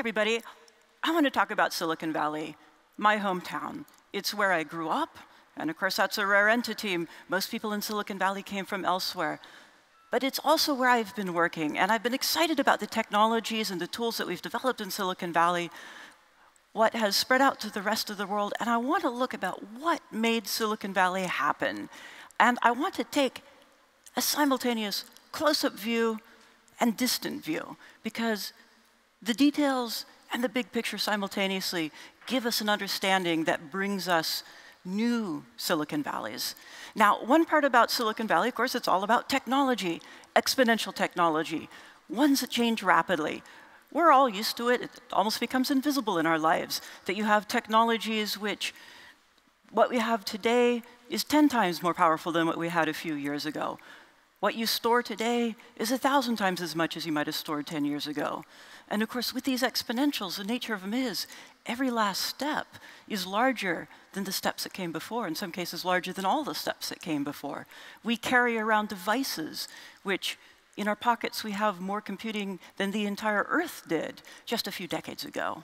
everybody. I want to talk about Silicon Valley, my hometown. It's where I grew up, and of course that's a rare entity. Most people in Silicon Valley came from elsewhere. But it's also where I've been working, and I've been excited about the technologies and the tools that we've developed in Silicon Valley, what has spread out to the rest of the world, and I want to look about what made Silicon Valley happen. And I want to take a simultaneous close-up view and distant view, because the details and the big picture simultaneously give us an understanding that brings us new Silicon Valleys. Now, one part about Silicon Valley, of course, it's all about technology, exponential technology, ones that change rapidly. We're all used to it. It almost becomes invisible in our lives, that you have technologies which, what we have today is 10 times more powerful than what we had a few years ago. What you store today is 1,000 times as much as you might have stored 10 years ago. And of course, with these exponentials, the nature of them is every last step is larger than the steps that came before, in some cases larger than all the steps that came before. We carry around devices which, in our pockets, we have more computing than the entire Earth did just a few decades ago.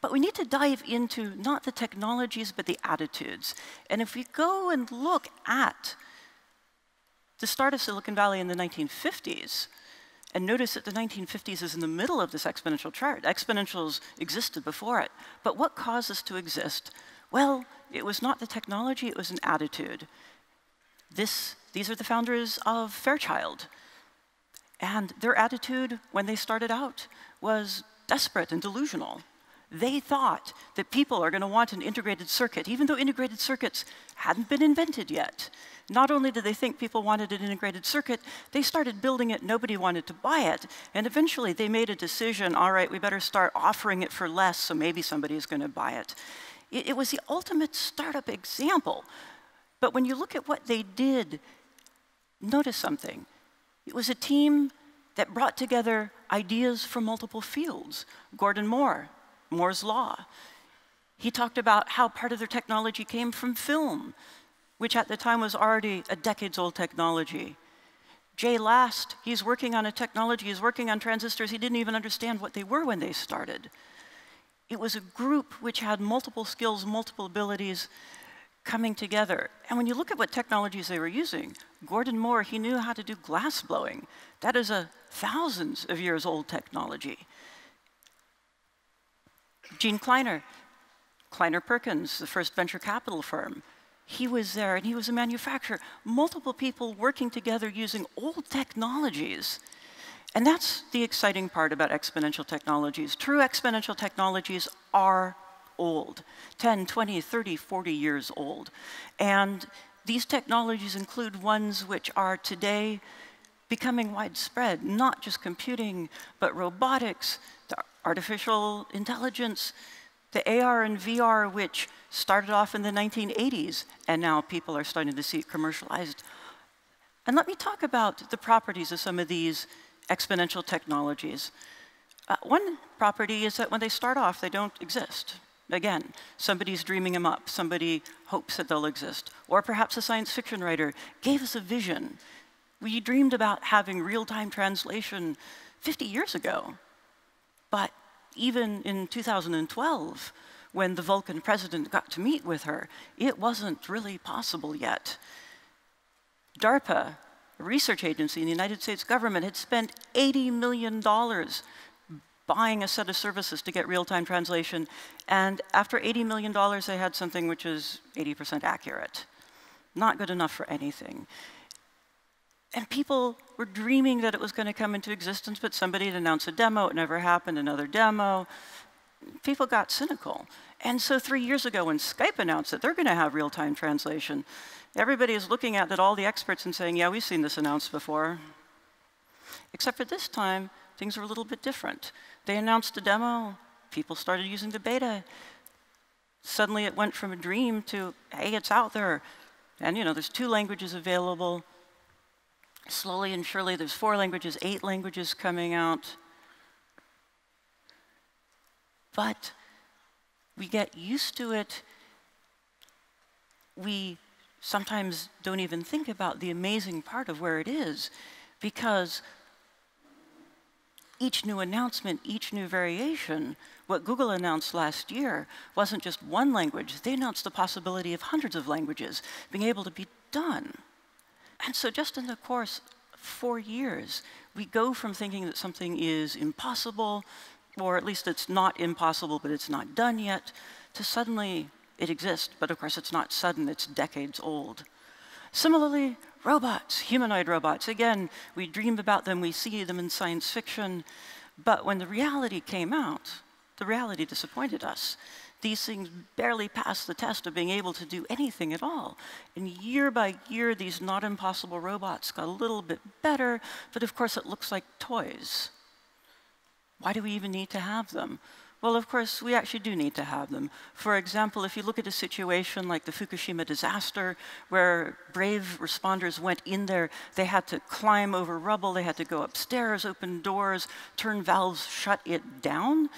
But we need to dive into not the technologies, but the attitudes. And if we go and look at the start of Silicon Valley in the 1950s, and notice that the 1950s is in the middle of this exponential chart. Exponentials existed before it. But what caused us to exist? Well, it was not the technology, it was an attitude. These are the founders of Fairchild. And their attitude when they started out was desperate and delusional. They thought that people are going to want an integrated circuit, even though integrated circuits hadn't been invented yet. Not only did they think people wanted an integrated circuit, they started building it, nobody wanted to buy it, and eventually they made a decision, all right, we better start offering it for less, so maybe somebody's going to buy it. It was the ultimate startup example. But when you look at what they did, notice something. It was a team that brought together ideas from multiple fields. Gordon Moore, Moore's Law. He talked about how part of their technology came from film, which at the time was already a decades-old technology. Jay Last, he's working on a technology, he's working on transistors, he didn't even understand what they were when they started. It was a group which had multiple skills, multiple abilities coming together. And when you look at what technologies they were using, Gordon Moore, he knew how to do glass blowing. That is a thousands of years old technology. Gene Kleiner, Kleiner Perkins, the first venture capital firm, he was there and he was a manufacturer. Multiple people working together using old technologies. And that's the exciting part about exponential technologies. True exponential technologies are old, 10, 20, 30, 40 years old. And these technologies include ones which are today becoming widespread, not just computing, but robotics, the artificial intelligence, the AR and VR, which started off in the 1980s, and now people are starting to see it commercialized. And let me talk about the properties of some of these exponential technologies. One property is that when they start off, they don't exist. Again, somebody's dreaming them up. Somebody hopes that they'll exist. Or perhaps a science fiction writer gave us a vision. We dreamed about having real-time translation 50 years ago. But even in 2012, when the Vulcan president got to meet with her, it wasn't really possible yet. DARPA, a research agency in the United States government, had spent $80 million buying a set of services to get real-time translation, and after $80 million, they had something which is 80% accurate. Not good enough for anything. And people were dreaming that it was going to come into existence, but somebody had announced a demo, it never happened, another demo. People got cynical. And so 3 years ago, when Skype announced that they're going to have real-time translation, everybody is looking at that, all the experts, and saying, yeah, we've seen this announced before. Except for this time, things were a little bit different. They announced a demo, people started using the beta. Suddenly it went from a dream to, hey, it's out there. And you know, there's 2 languages available. Slowly and surely, there's 4 languages, 8 languages coming out. But we get used to it. We sometimes don't even think about the amazing part of where it is, because each new announcement, each new variation, what Google announced last year wasn't just one language. They announced the possibility of hundreds of languages being able to be done. And so just in the course of 4 years, we go from thinking that something is impossible, or at least it's not impossible, but it's not done yet, to suddenly it exists. But of course, it's not sudden, it's decades old. Similarly, robots, humanoid robots. Again, we dream about them, we see them in science fiction, but when the reality came out, the reality disappointed us. These things barely passed the test of being able to do anything at all. And year by year, these not impossible robots got a little bit better, but of course it looks like toys. Why do we even need to have them? Well, of course, we actually do need to have them. For example, if you look at a situation like the Fukushima disaster, where brave responders went in there, they had to climb over rubble, they had to go upstairs, open doors, turn valves, shut it down.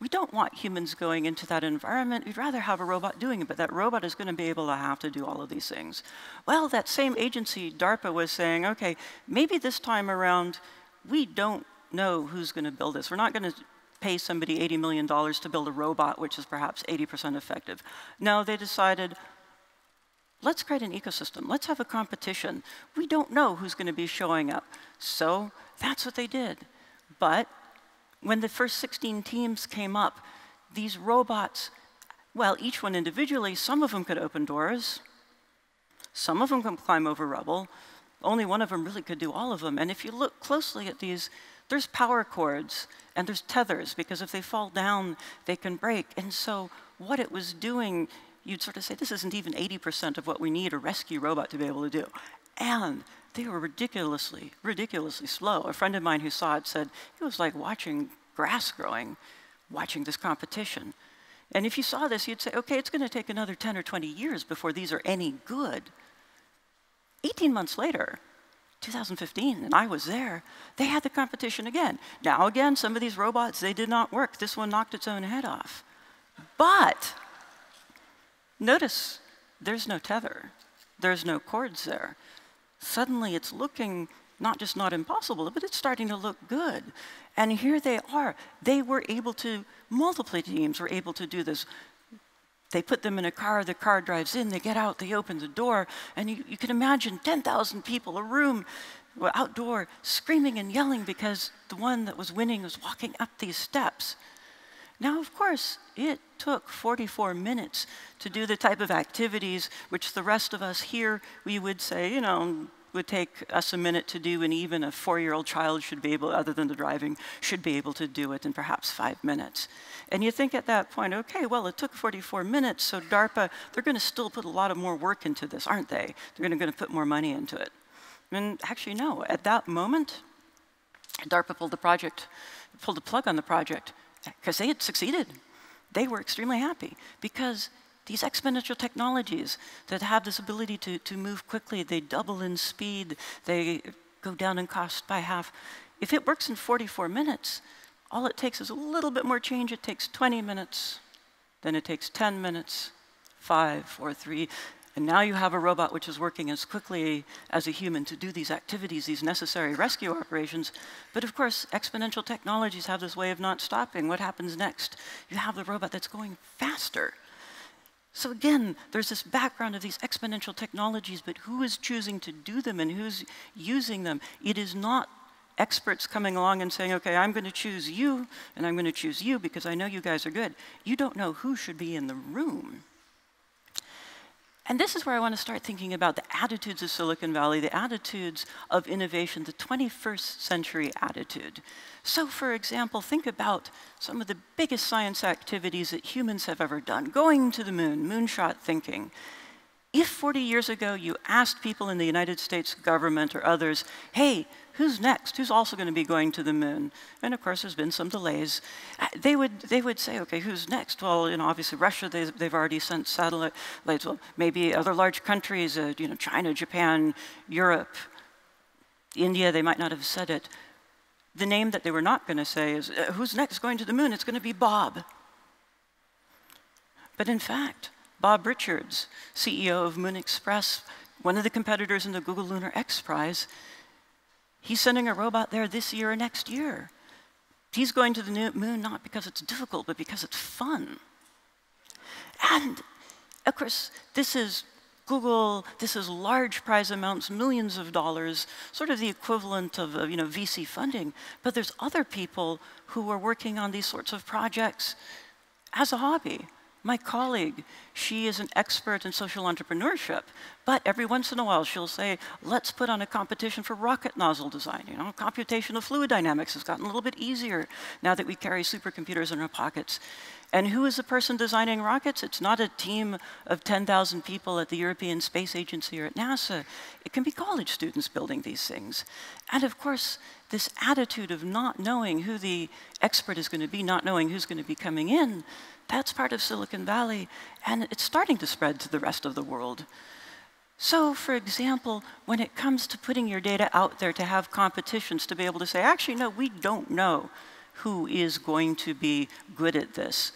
We don't want humans going into that environment. We'd rather have a robot doing it, but that robot is going to be able to have to do all of these things. Well, that same agency, DARPA, was saying, okay, maybe this time around, we don't know who's going to build this. We're not going to pay somebody $80 million to build a robot, which is perhaps 80% effective. No, they decided, let's create an ecosystem. Let's have a competition. We don't know who's going to be showing up. So that's what they did. But when the first 16 teams came up, these robots, well, each one individually, some of them could open doors, some of them could climb over rubble, only one of them really could do all of them. And if you look closely at these, there's power cords and there's tethers, because if they fall down, they can break. And so what it was doing, you'd sort of say, this isn't even 80% of what we need a rescue robot to be able to do. And they were ridiculously, ridiculously slow. A friend of mine who saw it said it was like watching grass growing, watching this competition. And if you saw this, you'd say, okay, it's going to take another 10 or 20 years before these are any good. 18 months later, 2015, and I was there, they had the competition again. Now again, some of these robots, they did not work. This one knocked its own head off. But notice, there's no tether. There's no cords there. Suddenly it's looking not just not impossible, but it's starting to look good. And here they are. They were able to, multiple teams were able to do this. They put them in a car, the car drives in, they get out, they open the door, and you can imagine 10,000 people, a room, outdoor, screaming and yelling because the one that was winning was walking up these steps. Now, of course, it took 44 minutes to do the type of activities which the rest of us here, we would say, you know, would take us a minute to do, and even a 4-year-old child should be able, other than the driving, should be able to do it in perhaps 5 minutes. And you think at that point, okay, well, it took 44 minutes, so DARPA, they're going to still put a lot of more work into this, aren't they? They're going to put more money into it. And actually, no. At that moment, DARPA pulled the plug on the project, because they had succeeded. They were extremely happy, because these exponential technologies that have this ability to move quickly, they double in speed, they go down in cost by half. If it works in 44 minutes, all it takes is a little bit more change. It takes 20 minutes, then it takes 10 minutes, 5, 4, 3, and now you have a robot which is working as quickly as a human to do these activities, these necessary rescue operations. But of course, exponential technologies have this way of not stopping. What happens next? You have the robot that's going faster. So again, there's this background of these exponential technologies, but who is choosing to do them and who's using them? It is not experts coming along and saying, okay, I'm going to choose you, and I'm going to choose you because I know you guys are good. You don't know who should be in the room. And this is where I want to start thinking about the attitudes of Silicon Valley, the attitudes of innovation, the 21st century attitude. So for example, think about some of the biggest science activities that humans have ever done, going to the moon, moonshot thinking. If 40 years ago you asked people in the United States government or others, hey, who's next? Who's also going to be going to the moon? And of course, there's been some delays. They would say, okay, who's next? Well, you know, obviously Russia, they've already sent satellites. Well, maybe other large countries, you know, China, Japan, Europe, India, they might not have said it. The name that they were not going to say is, who's next going to the moon? It's going to be Bob. But in fact, Bob Richards, CEO of Moon Express, one of the competitors in the Google Lunar X Prize, he's sending a robot there this year or next year. He's going to the moon not because it's difficult, but because it's fun. And of course, this is Google, this is large prize amounts, millions of dollars, sort of the equivalent of VC funding. But there's other people who are working on these sorts of projects as a hobby. My colleague, she is an expert in social entrepreneurship, but every once in a while she'll say, let's put on a competition for rocket nozzle design. Computational fluid dynamics has gotten a little bit easier now that we carry supercomputers in our pockets. And who is the person designing rockets? It's not a team of 10,000 people at the European Space Agency or at NASA. It can be college students building these things. And of course, this attitude of not knowing who the expert is going to be, not knowing who's going to be coming in, that's part of Silicon Valley, and it's starting to spread to the rest of the world. So, for example, when it comes to putting your data out there to have competitions, to be able to say, actually, no, we don't know who is going to be good at this.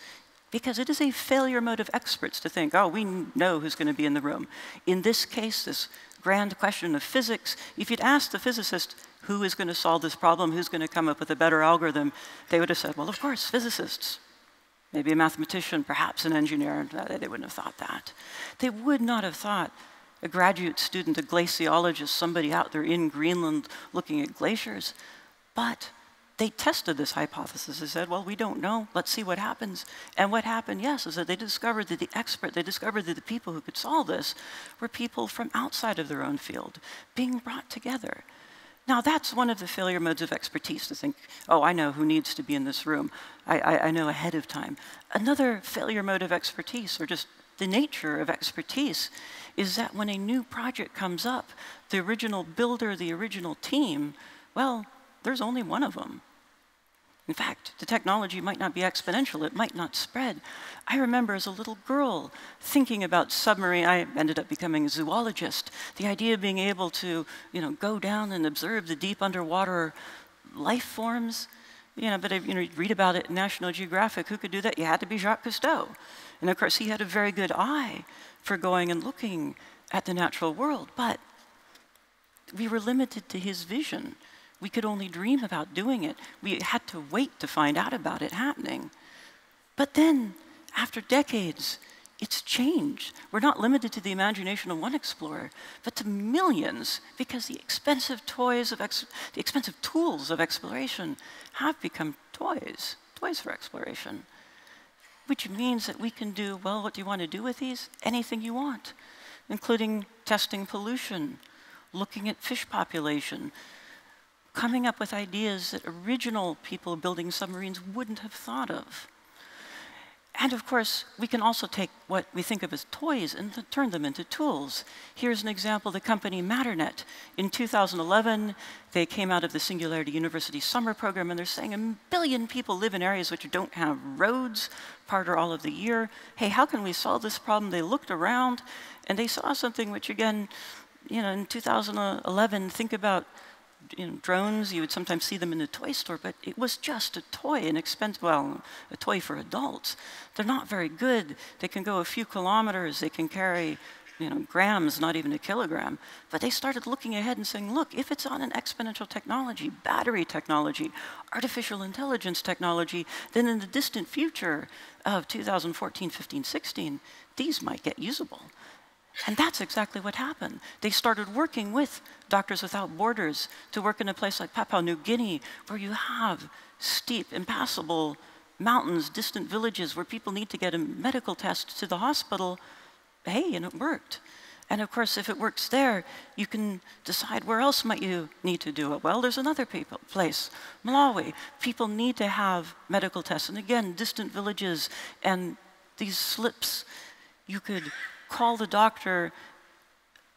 Because it is a failure mode of experts to think, oh, we know who's going to be in the room. In this case, this grand question of physics, if you'd asked the physicist who is going to solve this problem, who's going to come up with a better algorithm, they would have said, well, of course, physicists. Maybe a mathematician, perhaps an engineer. They wouldn't have thought that. They would not have thought a graduate student, a glaciologist, somebody out there in Greenland looking at glaciers. But they tested this hypothesis. They said, well, we don't know. Let's see what happens. And what happened, yes, is that they discovered that they discovered that the people who could solve this were people from outside of their own field being brought together. Now, that's one of the failure modes of expertise, to think, oh, I know who needs to be in this room. I know ahead of time. Another failure mode of expertise, or just the nature of expertise, is that when a new project comes up, the original builder, the original team, well, there's only one of them. In fact, the technology might not be exponential, it might not spread. I remember as a little girl thinking about submarine, I ended up becoming a zoologist, the idea of being able to go down and observe the deep underwater life forms. But read about it in National Geographic. Who could do that? You had to be Jacques Cousteau. And of course, he had a very good eye for going and looking at the natural world, but we were limited to his vision. We could only dream about doing it. We had to wait to find out about it happening. But then, after decades, it's changed. We're not limited to the imagination of one explorer, but to millions, because the expensive tools of exploration have become toys for exploration. Which means that we can do, well, what do you want to do with these? Anything you want, including testing pollution, looking at fish population, coming up with ideas that original people building submarines wouldn't have thought of. And of course, we can also take what we think of as toys and turn them into tools. Here's an example, the company Matternet. In 2011, they came out of the Singularity University summer program, and they're saying 1 billion people live in areas which don't have roads part or all of the year. Hey, how can we solve this problem? They looked around, and they saw something which, again, in 2011, think about drones. You would sometimes see them in the toy store, but it was just a toy, a toy for adults. They're not very good. They can go a few kilometers. They can carry, grams, not even a kilogram. But they started looking ahead and saying, look, if it's on an exponential technology, battery technology, artificial intelligence technology, then in the distant future of 2014, 15, 16, these might get usable. And that's exactly what happened. They started working with Doctors Without Borders to work in a place like Papua New Guinea, where you have steep, impassable mountains, distant villages where people need to get a medical test to the hospital. Hey, and it worked. And of course, if it works there, you can decide where else might you need to do it. Well, there's another place, Malawi. People need to have medical tests. And again, distant villages and these slips, you could call the doctor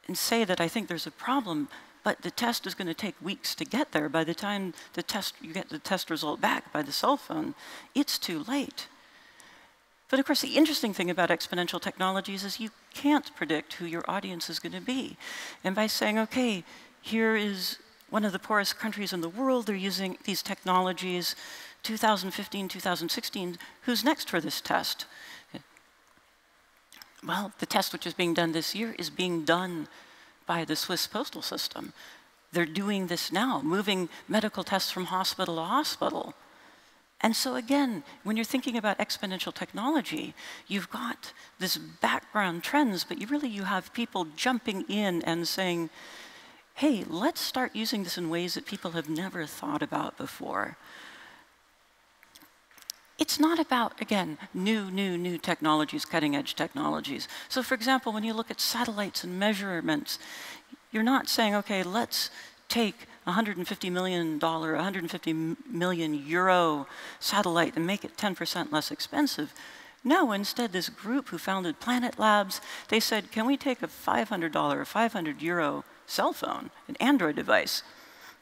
and say that I think there's a problem, but the test is going to take weeks to get there. By the time you get the test result back by the cell phone, it's too late. But of course, the interesting thing about exponential technologies is you can't predict who your audience is going to be. And by saying, okay, here is one of the poorest countries in the world, they're using these technologies, 2015, 2016, who's next for this test? Well, the test which is being done this year is being done by the Swiss postal system. They're doing this now, moving medical tests from hospital to hospital. And so again, when you're thinking about exponential technology, you've got this background trends, but you have people jumping in and saying, hey, let's start using this in ways that people have never thought about before. It's not about, again, new technologies, cutting-edge technologies. So for example, when you look at satellites and measurements, you're not saying, okay, let's take $150 million, 150 million euro satellite and make it 10% less expensive. No, instead, this group who founded Planet Labs, they said, can we take a $500, 500 euro cell phone, an Android device,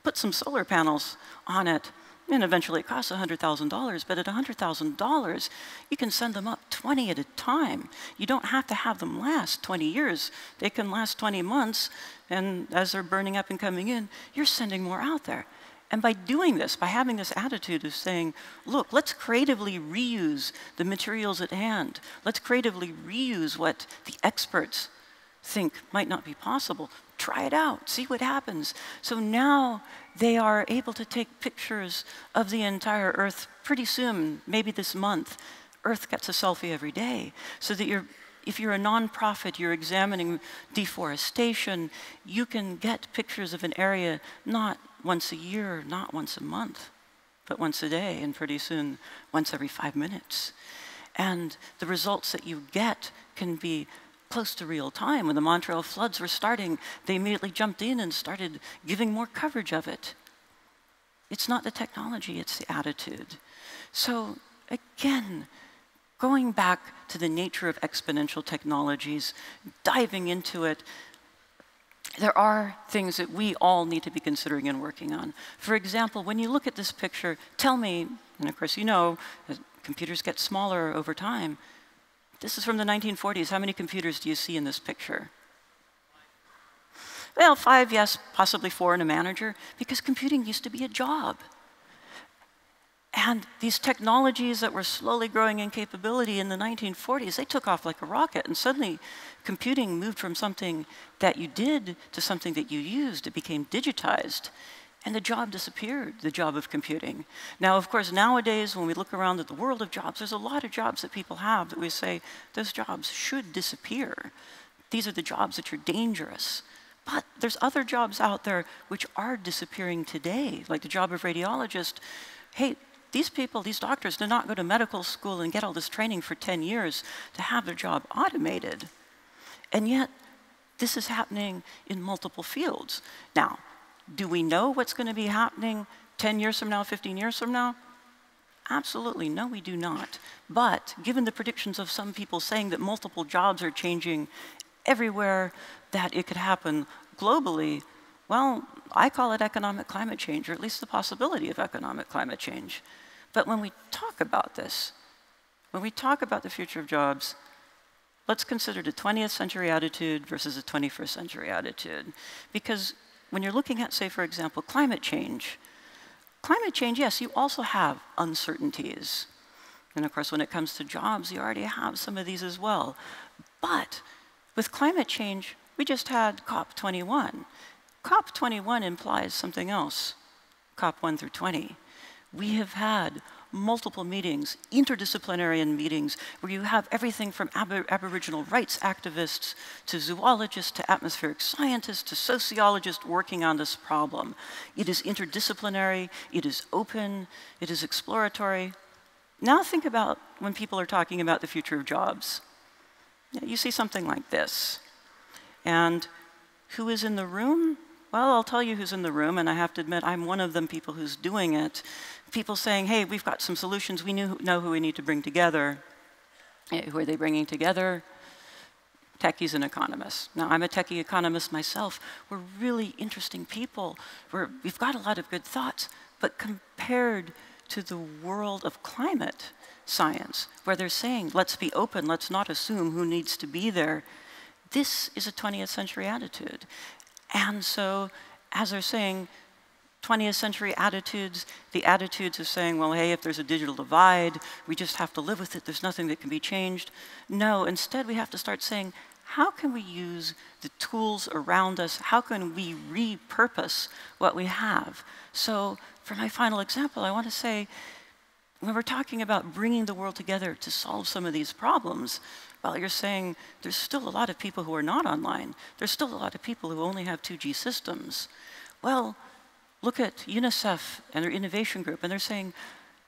put some solar panels on it, and eventually it costs $100,000, but at $100,000, you can send them up 20 at a time. You don't have to have them last 20 years. They can last 20 months, and as they're burning up and coming in, you're sending more out there. And by doing this, by having this attitude of saying, look, let's creatively reuse the materials at hand. Let's creatively reuse what the experts think might not be possible. Try it out, see what happens. So now they are able to take pictures of the entire Earth pretty soon, maybe this month. Earth gets a selfie every day, so that if you're a nonprofit, you're examining deforestation, you can get pictures of an area not once a year, not once a month, but once a day, and pretty soon, once every 5 minutes. And the results that you get can be close to real time. When the Montreal floods were starting, they immediately jumped in and started giving more coverage of it. It's not the technology, it's the attitude. So again, going back to the nature of exponential technologies, diving into it, there are things that we all need to be considering and working on. For example, when you look at this picture, tell me, and of course you know, as computers get smaller over time. This is from the 1940s. How many computers do you see in this picture? Well, 5, yes, possibly 4 in a manager, because computing used to be a job. And these technologies that were slowly growing in capability in the 1940s, they took off like a rocket, and suddenly computing moved from something that you did to something that you used. It became digitized, and the job disappeared, the job of computing. Now, of course, nowadays, when we look around at the world of jobs, there's a lot of jobs that people have that we say, those jobs should disappear. These are the jobs that are dangerous. But there's other jobs out there which are disappearing today, like the job of radiologist. Hey, these people, these doctors, did not go to medical school and get all this training for 10 years to have their job automated. And yet, this is happening in multiple fields. Now, do we know what's going to be happening 10 years from now, 15 years from now? Absolutely, no, we do not. But given the predictions of some people saying that multiple jobs are changing everywhere, that it could happen globally, well, I call it economic climate change, or at least the possibility of economic climate change. But when we talk about this, when we talk about the future of jobs, let's consider the 20th century attitude versus the 21st century attitude. Because when you're looking at, say, for example, climate change, yes, you also have uncertainties. And of course, when it comes to jobs, you already have some of these as well. But with climate change, we just had COP21. COP21 implies something else, COP1 through 20. We have had multiple meetings, interdisciplinary meetings, where you have everything from Aboriginal rights activists to zoologists to atmospheric scientists to sociologists working on this problem. It is interdisciplinary, it is open, it is exploratory. Now think about when people are talking about the future of jobs. You see something like this. And who is in the room? Well, I'll tell you who's in the room, and I have to admit I'm one of them people who's doing it. People saying, hey, we've got some solutions, we know who we need to bring together. Who are they bringing together? Techies and economists. Now, I'm a techie economist myself. We're really interesting people. We've got a lot of good thoughts, but compared to the world of climate science, where they're saying, let's be open, let's not assume who needs to be there, this is a 20th century attitude. And so, as they're saying, 20th century attitudes, the attitudes of saying, well, hey, if there's a digital divide, we just have to live with it, there's nothing that can be changed. No, instead we have to start saying, how can we use the tools around us? How can we repurpose what we have? So, for my final example, I want to say, when we're talking about bringing the world together to solve some of these problems, well, you're saying there's still a lot of people who are not online. There's still a lot of people who only have 2G systems. Well, look at UNICEF and their innovation group, and they're saying,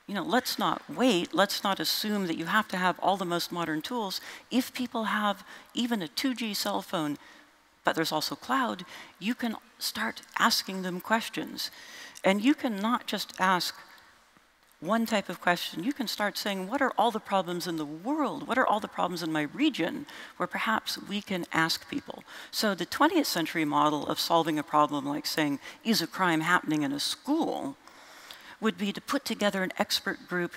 you know, let's not wait, let's not assume that you have to have all the most modern tools. If people have even a 2G cell phone, but there's also cloud, you can start asking them questions. And you can not just ask one type of question. You can start saying, what are all the problems in the world? What are all the problems in my region where perhaps we can ask people? So the 20th century model of solving a problem like saying, is a crime happening in a school, would be to put together an expert group,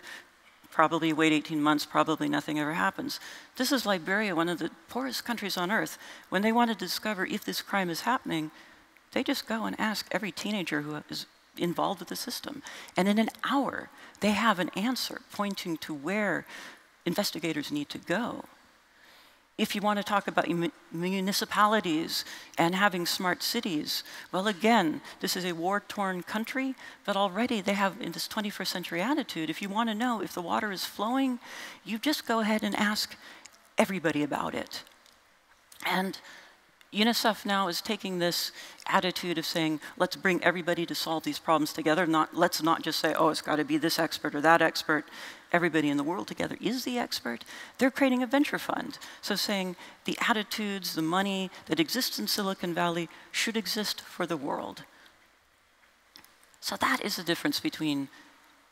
probably wait 18 months, probably nothing ever happens. This is Liberia, one of the poorest countries on earth. When they want to discover if this crime is happening, they just go and ask every teenager who is involved with the system. And in an hour, they have an answer pointing to where investigators need to go. If you want to talk about municipalities and having smart cities, well, again, this is a war-torn country, but already they have, in this 21st century attitude, if you want to know if the water is flowing, you just go ahead and ask everybody about it. And UNICEF now is taking this attitude of saying, let's bring everybody to solve these problems together. Let's not just say, oh, it's got to be this expert or that expert. Everybody in the world together is the expert. They're creating a venture fund. So saying the attitudes, the money that exists in Silicon Valley should exist for the world. So that is the difference between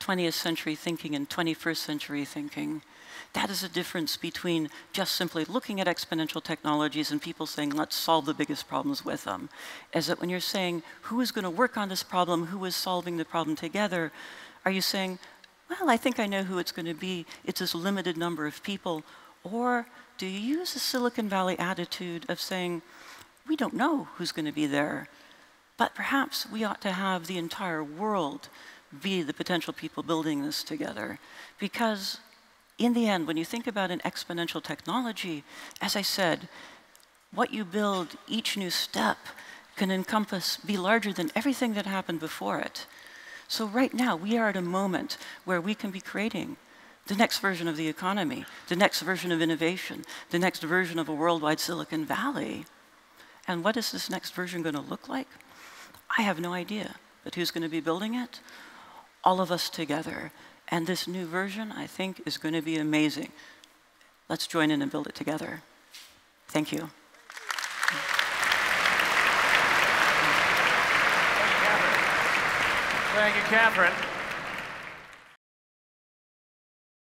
20th century thinking and 21st century thinking. That is a difference between just simply looking at exponential technologies and people saying, let's solve the biggest problems with them. Is that when you're saying, who is going to work on this problem, who is solving the problem together, are you saying, well, I think I know who it's going to be, it's this limited number of people, or do you use a Silicon Valley attitude of saying, we don't know who's going to be there, but perhaps we ought to have the entire world be the potential people building this together? Because in the end, when you think about an exponential technology, as I said, what you build, each new step, can encompass, be larger than everything that happened before it. So right now, we are at a moment where we can be creating the next version of the economy, the next version of innovation, the next version of a worldwide Silicon Valley. And what is this next version going to look like? I have no idea. But who's going to be building it? All of us together. And this new version, I think, is going to be amazing. Let's join in and build it together. Thank you. Thank you, Kathryn.